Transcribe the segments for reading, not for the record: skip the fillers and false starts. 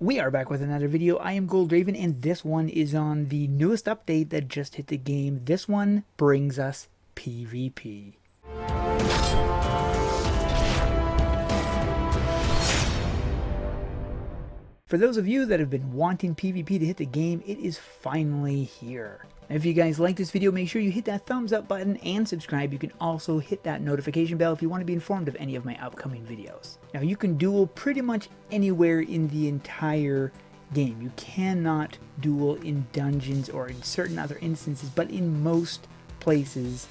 We are back with another video. I am Goldraven, and this one is on the newest update that just hit the game. This one brings us PvP. For those of you that have been wanting PvP to hit the game, it is finally here. Now, if you guys like this video, make sure you hit that thumbs up button and subscribe. You can also hit that notification bell if you want to be informed of any of my upcoming videos. Now, you can duel pretty much anywhere in the entire game. You cannot duel in dungeons or in certain other instances, but in most places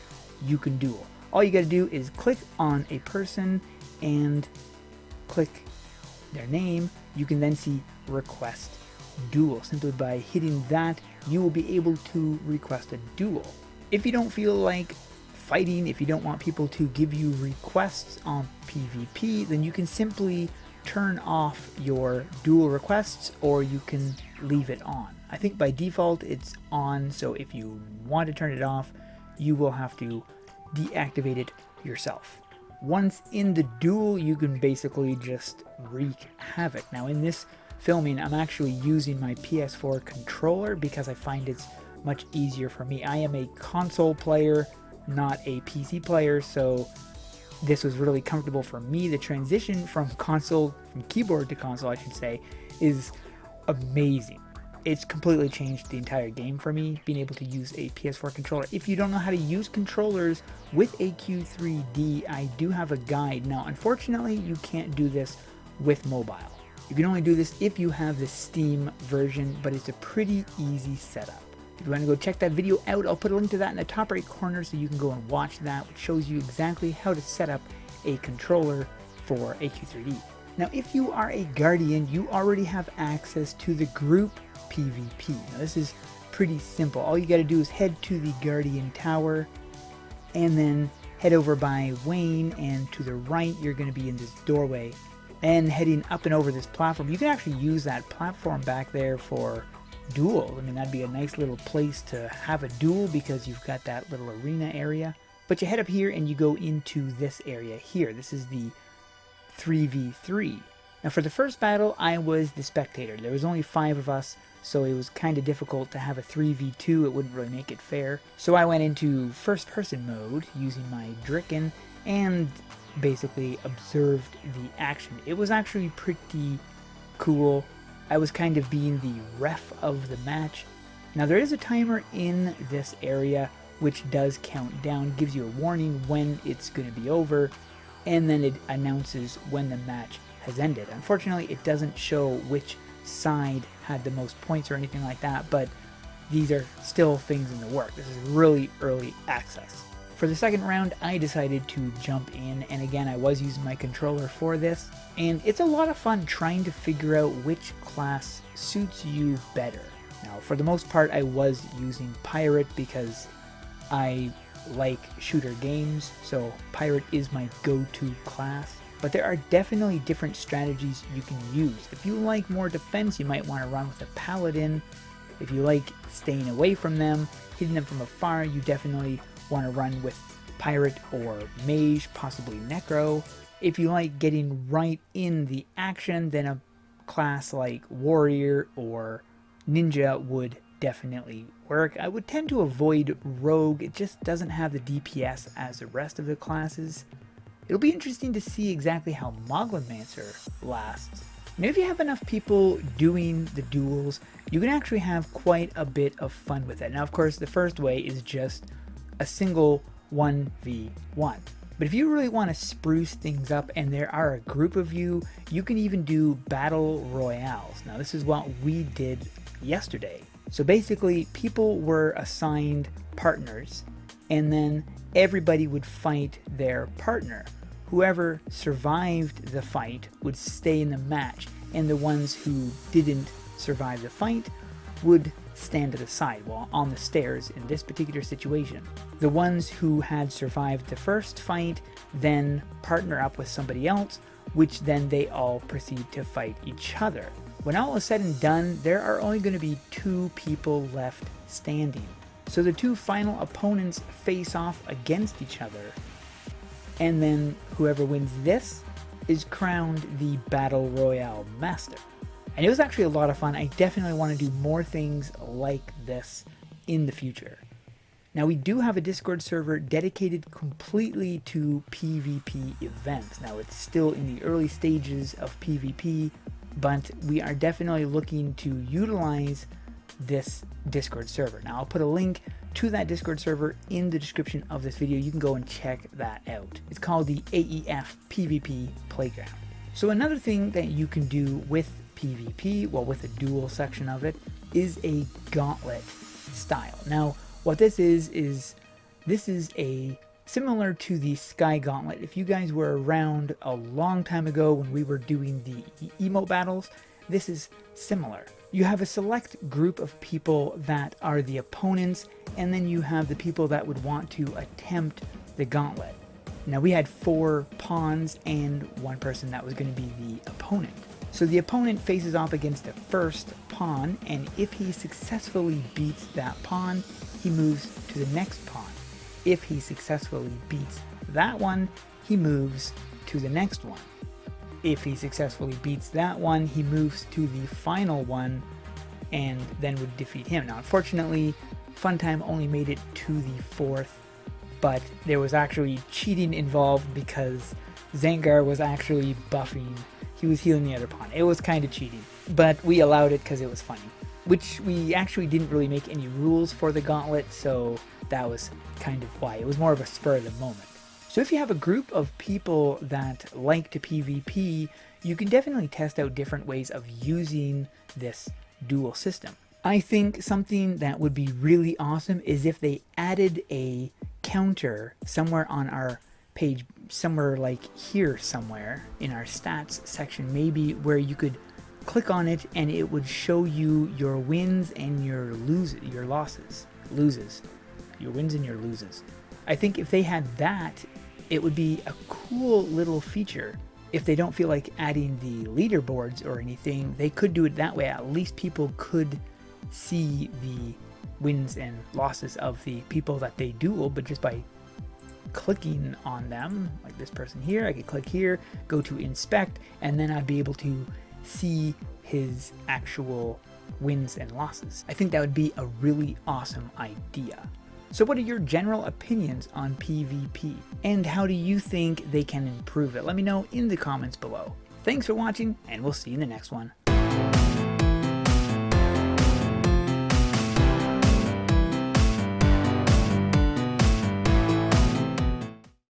you can duel. All you got to do is click on a person and click their name. You can then see request duel. Simply by hitting that, you will be able to request a duel. If you don't feel like fighting, if you don't want people to give you requests on PvP, then you can simply turn off your duel requests, or you can leave it on. I think by default it's on, so if you want to turn it off, you will have to deactivate it yourself. Once in the duel, you can basically just wreak havoc. Now, in this filming, I'm actually using my PS4 controller because I find it's much easier for me. I am a console player, not a PC player, so this was really comfortable for me. The transition from keyboard to console, I should say, is amazing. It's completely changed the entire game for me, being able to use a PS4 controller. If you don't know how to use controllers with AQ3D, I do have a guide. Now, unfortunately, you can't do this with mobile. You can only do this if you have the Steam version, but it's a pretty easy setup. If you want to go check that video out, I'll put a link to that in the top right corner so you can go and watch that, which shows you exactly how to set up a controller for AQ3D. Now, if you are a Guardian, you already have access to the group PvP. Now, this is pretty simple. All you got to do is head to the Guardian Tower and then head over by Wayne, and to the right you're going to be in this doorway and heading up and over this platform. You can actually use that platform back there for duel. I mean, that'd be a nice little place to have a duel because you've got that little arena area. But you head up here and you go into this area here. This is the 3v3. Now, for the first battle, I was the spectator. There was only 5 of us, so it was kind of difficult to have a 3v2. It wouldn't really make it fair. So I went into first-person mode using my Dricken and basically observed the action. It was actually pretty cool. I was kind of being the ref of the match. Now, there is a timer in this area which does count down, gives you a warning when it's going to be over, and then it announces when the match has ended. Unfortunately, it doesn't show which side had the most points or anything like that, but these are still things in the work. This is really early access. For the second round, I decided to jump in, and again, I was using my controller for this, and it's a lot of fun trying to figure out which class suits you better. Now, for the most part, I was using Pirate because I like shooter games, so Pirate is my go-to class. But there are definitely different strategies you can use. If you like more defense, you might want to run with a Paladin. If you like staying away from them, hitting them from afar, you definitely want to run with Pirate or Mage, possibly Necro. If you like getting right in the action, then a class like Warrior or Ninja would definitely work. I would tend to avoid Rogue. It just doesn't have the DPS as the rest of the classes. It'll be interesting to see exactly how Moglamancer lasts. Now, if you have enough people doing the duels, you can actually have quite a bit of fun with it. Now, of course, the first way is just a single 1v1. But if you really want to spruce things up and there are a group of you, you can even do battle royales. Now, this is what we did yesterday. So basically, people were assigned partners, and then everybody would fight their partner. Whoever survived the fight would stay in the match, and the ones who didn't survive the fight would stand at the side, well, on the stairs in this particular situation. The ones who had survived the first fight then partner up with somebody else, which then they all proceed to fight each other. When all is said and done, there are only going to be 2 people left standing. So the 2 final opponents face off against each other, and then whoever wins this is crowned the Battle Royale Master. And it was actually a lot of fun. I definitely want to do more things like this in the future. Now, we do have a Discord server dedicated completely to PvP events. Now, it's still in the early stages of PvP, but we are definitely looking to utilize this Discord server. Now, I'll put a link to that Discord server in the description of this video. You can go and check that out. It's called the AEF PVP Playground. So another thing that you can do with PvP, well, with the duel section of it, is a gauntlet style. Now, what this is this is a similar to the Sky Gauntlet. If you guys were around a long time ago when we were doing the emote battles, this is similar. You have a select group of people that are the opponents, and then you have the people that would want to attempt the gauntlet. Now, we had 4 pawns and 1 person that was going to be the opponent. So the opponent faces off against the first pawn, and if he successfully beats that pawn, he moves to the next pawn. If he successfully beats that one, he moves to the next one. If he successfully beats that one, he moves to the final one and then would defeat him. Now, unfortunately, Funtime only made it to the 4th, but there was actually cheating involved because Zangar was actually buffing. He was healing the other pawn. It was kind of cheating, but we allowed it because it was funny. Which we actually didn't really make any rules for the gauntlet, so that was kind of why. It was more of a spur of the moment. So if you have a group of people that like to PvP, you can definitely test out different ways of using this duel system. I think something that would be really awesome is if they added a counter somewhere on our page, somewhere like here somewhere in our stats section, maybe, where you could click on it and it would show you your wins and your losses. Your wins and your loses. I think if they had that, it would be a cool little feature. If they don't feel like adding the leaderboards or anything, they could do it that way. At least people could see the wins and losses of the people that they duel, but just by clicking on them, like this person here, I could click here, go to inspect, and then I'd be able to see his actual wins and losses. I think that would be a really awesome idea. So what are your general opinions on PvP? And how do you think they can improve it? Let me know in the comments below. Thanks for watching, and we'll see you in the next one.